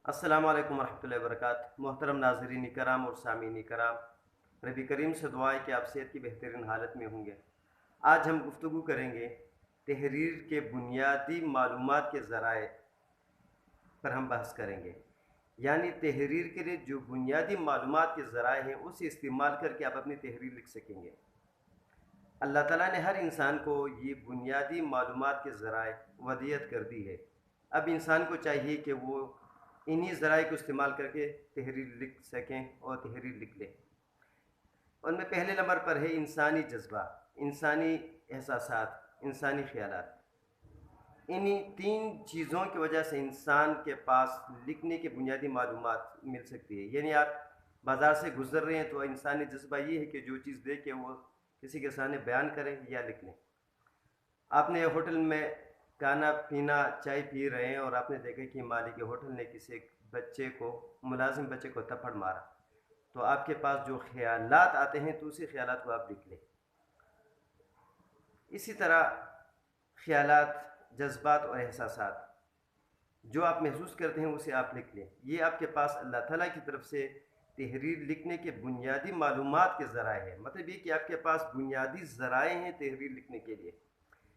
अस्सलाम वालेकुम रहमतुल्लाहि व बरकातुहू। मोहतरम नाज़रीन कराम और सामीन कराम, नबी करीम से दुआ है कि आप सेहत की बेहतरीन हालत में होंगे। आज हम गुफ्तगू करेंगे तहरीर के बुनियादी मालूमात के ज़राए पर हम बहस करेंगे। यानी तहरीर के लिए जो बुनियादी मालूमात के ज़राए हैं उसे इस्तेमाल करके आप अपनी तहरीर लिख सकेंगे। अल्लाह ताला ने हर इंसान को ये बुनियादी मालूमात के ज़राए वदियत कर दी है। अब इंसान को चाहिए कि वो इन्हीं ज़राए को इस्तेमाल करके तहरीर लिख सकें और तहरीर लिख लें। उनमें पहले नंबर पर है इंसानी जज्बा, इंसानी एहसासात, इंसानी ख़यालात। इन्हीं तीन चीज़ों की वजह से इंसान के पास लिखने की बुनियादी मालूमात मिल सकती है। यानी आप बाज़ार से गुज़र रहे हैं तो इंसानी जज्बा ये है कि जो चीज़ देखें वो किसी के सामने बयान करें या लिख लें। आपने होटल में खाना पीना चाय पी रहे हैं और आपने देखा कि मालिक होटल ने किसी बच्चे को मुलाजिम बच्चे को थप्पड़ मारा, तो आपके पास जो ख्यालात आते हैं तो उसी ख्यालात को आप लिख लें। इसी तरह ख्यालात, जज्बात और एहसासात जो आप महसूस करते हैं उसे आप लिख लें। ये आपके पास अल्लाह ताला की तरफ से तहरीर लिखने के बुनियादी मालूमात के ज़राए हैं। मतलब ये कि आपके पास बुनियादी ज़राए हैं तहरीर लिखने के लिए।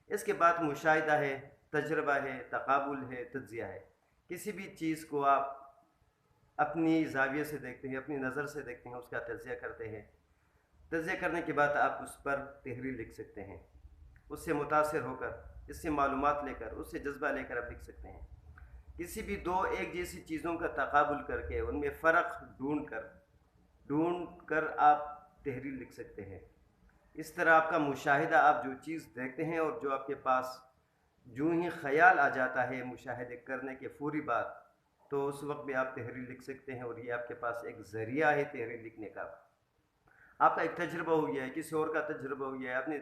इसके बाद मुशाहिदा है, तजर्बा है, तकाबुल है, तज्ज़िया है। किसी भी चीज़ को आप अपनी ज़ाविये से देखते हैं, अपनी नज़र से देखते हैं, उसका तज्ज़िया करते हैं। तज्ज़िया करने के बाद आप उस पर तहरीर लिख सकते हैं। उससे मुतासिर होकर, इससे मालूमात लेकर, उससे जज्बा लेकर आप लिख सकते हैं। किसी भी दो एक जैसी चीज़ों का तकाबुल करके उनमें फ़र्क ढूंढ कर आप तहरीर लिख सकते हैं। इस तरह आपका मुशाहिदा, आप जो चीज़ देखते हैं और जो आपके पास जो ही ख़याल आ जाता है मुशाहिदे करने के फौरी बाद, तो उस वक्त भी आप तहरीर लिख सकते हैं और ये आपके पास एक ज़रिया है तहरीर लिखने का। आपका एक तजुर्बा हो गया है, किसी और का तजुर्बा हो गया है, आपने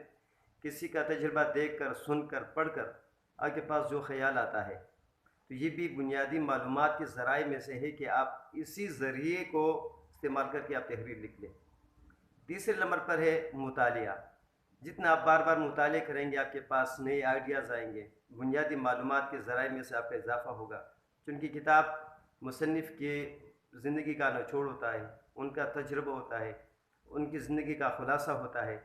किसी का तजुर्बा देखकर, सुनकर, पढ़कर आपके पास जो ख़याल आता है, तो ये भी बुनियादी मालूमात के ज़राए में से है कि आप इसी ज़रिए को इस्तेमाल करके आप तहरीर लिख लें। तीसरे नंबर पर है मुतालिया। जितना आप बार बार मुताले करेंगे आपके पास नए आइडियाज़ आएंगे, बुनियादी मालूमात के ज़राए में से आपका इजाफ़ा होगा। चूँकि किताब मुसन्निफ़ की ज़िंदगी का निचोड़ होता है, उनका तजुर्बा होता है, उनकी ज़िंदगी का खुलासा होता है,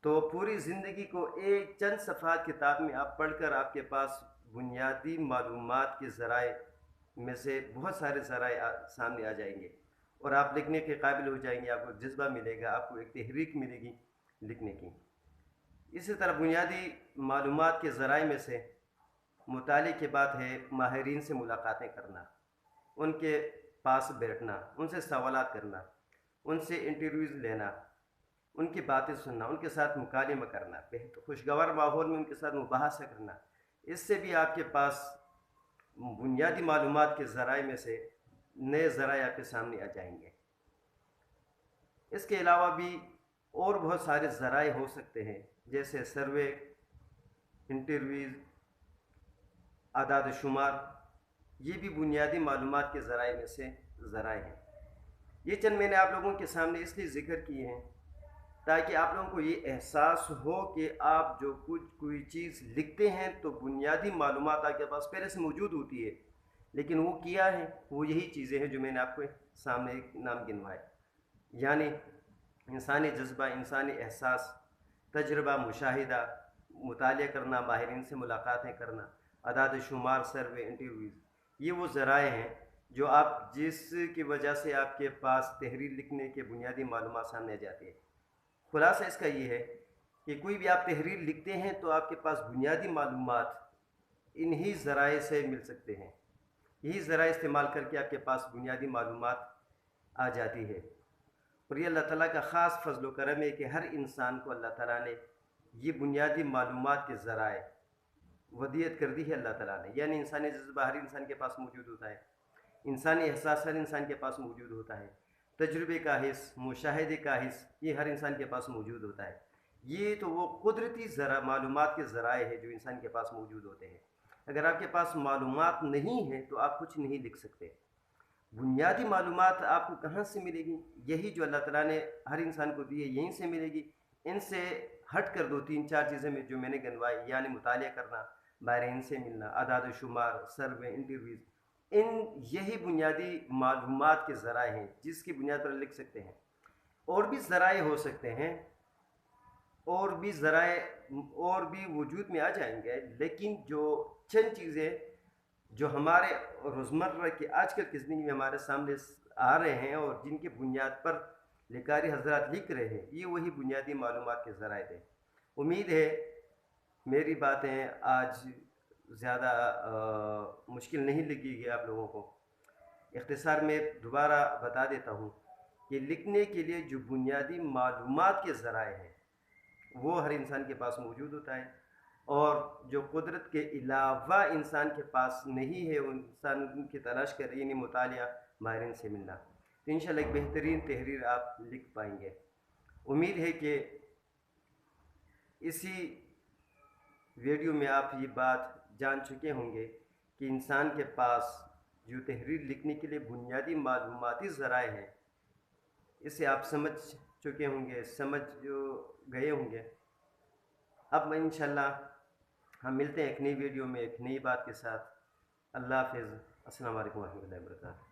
तो पूरी ज़िंदगी को एक चंद सफ़हात किताब में आप पढ़कर आपके पास बुनियादी मालूमात के ज़राए में से बहुत सारे ज़राए सामने आ जाएंगे और आप लिखने के काबिल हो जाएंगे। आपको जज्बा मिलेगा, आपको एक तहरीक मिलेगी लिखने की। इसी तरह बुनियादी मालूमात के ज़राए में से मुताले के बाद है माहिरीन से मुलाकातें करना, उनके पास बैठना, उनसे सवालात करना, उनसे इंटरव्यूज़ लेना, उनकी बातें सुनना, उनके साथ मुकालमा करना, खुशगवार माहौल में उनके साथ मुबाहसा करना। इससे भी आपके पास बुनियादी मालूमात के ज़राए में से नए ज़राए आपके सामने आ जाएंगे। इसके अलावा भी और बहुत सारे ज़राए हो सकते हैं, जैसे सर्वे, इंटरव्यूज़, आदाद शुमार। ये भी बुनियादी मालूमात के ज़राए में से ज़राए हैं। ये चंद मैंने आप लोगों के सामने इसलिए ज़िक्र किए हैं ताकि आप लोगों को ये एहसास हो कि आप जो कोई चीज़ लिखते हैं तो बुनियादी मालूमात आपके पास पहले से मौजूद होती है, लेकिन वो किया है वो यही चीज़ें हैं जो मैंने आपको सामने एक नाम गिनवाए। यानी इंसानी जज्बा, इंसानी एहसास, तजर्बा, मुशाहिदा, मुतालिया करना, माहिरीन से मुलाकातें करना, अदाद शुमार, सर्वे, इंटरव्यूज़, ये वो ज़राए हैं जो आप जिसकी वजह से आपके पास तहरीर लिखने के बुनियादी मालूमात सामने आ जाती है। खुलासा इसका ये है कि कोई भी आप तहरीर लिखते हैं तो आपके पास बुनियादी मालूमात इन्हीं ज़राए से मिल सकते हैं। यही ज़राए इस्तेमाल करके आपके पास बुनियादी मालूमात आ जाती है। और ये अल्लाह ताला का ख़ास फज़ल व करम है कि हर इंसान को अल्लाह ताला ने ये बुनियादी मालूमात के ज़राए वदियत कर दी है अल्लाह ताला ने। यानी इंसानी जज्बा हर इंसान के पास मौजूद होता है, इंसानी एहसास हर इंसान के पास मौजूद होता है, तजुर्बे का हिस्स, मुशाहिदे का हिस्स, ये हर इंसान के पास मौजूद होता है। ये तो वो कुदरती ज़रा मालूमात के ज़राए हैं जो इंसान के पास मौजूद होते हैं। अगर आपके पास मालूमात नहीं है तो आप कुछ नहीं लिख सकते। बुनियादी मालूमात आपको कहाँ से मिलेगी? यही जो अल्लाह ताला ने हर इंसान को दी है यहीं से मिलेगी। इनसे हट कर दो तीन चार चीज़ें में जो मैंने गिनवाई, यानी मुतालिया करना, माहिरीन से मिलना, अदाद शुमार, सर्वे, इंटरव्यूज़, یہی بنیادی معلومات کے ذرائع ہیں جس کی بنیاد پر لکھ سکتے ہیں. اور بھی ذرائع ہو سکتے ہیں، اور بھی ذرائع اور بھی وجود میں آ جائیں گے، لیکن جو چند چیزیں جو ہمارے روزمرہ کی آج کل کی زندگی میں ہمارے سامنے آ رہے ہیں اور جن کی بنیاد پر لکھاری حضرات لکھ رہے ہیں، یہ وہی بنیادی معلومات کے ذرائع ہیں. امید ہے میری باتیں آج زیادہ مشکل نہیں لگے گی آپ لوگوں کو. اختصار میں دوبارہ بتا دیتا ہوں کہ لکھنے کے لیے جو بنیادی معلومات کے ذرائع ہیں وہ ہر انسان کے پاس موجود ہوتا ہے، اور جو قدرت کے علاوہ انسان کے پاس نہیں ہے وہ انسان کی تلاش کر رہی ہے، یعنی مطالعہ، ماہرین سے ملنا. تو انشاءاللہ ایک بہترین تحریر آپ لکھ پائیں گے. امید ہے کہ اسی ویڈیو میں آپ یہ بات جان چکے ہوں گے کہ انسان کے پاس جو تحریر لکھنے کے لیے بنیادی معلوماتی ذرائع ہیں اسے آپ سمجھ چکے ہوں گے، سمجھ گئے ہوں گے. اب انشاءاللہ ہم ملتے ہیں ایک نئی ویڈیو میں ایک نئی بات کے ساتھ. اللہ حافظ. السلام علیکم ورحمۃ اللہ وبرکاتہ.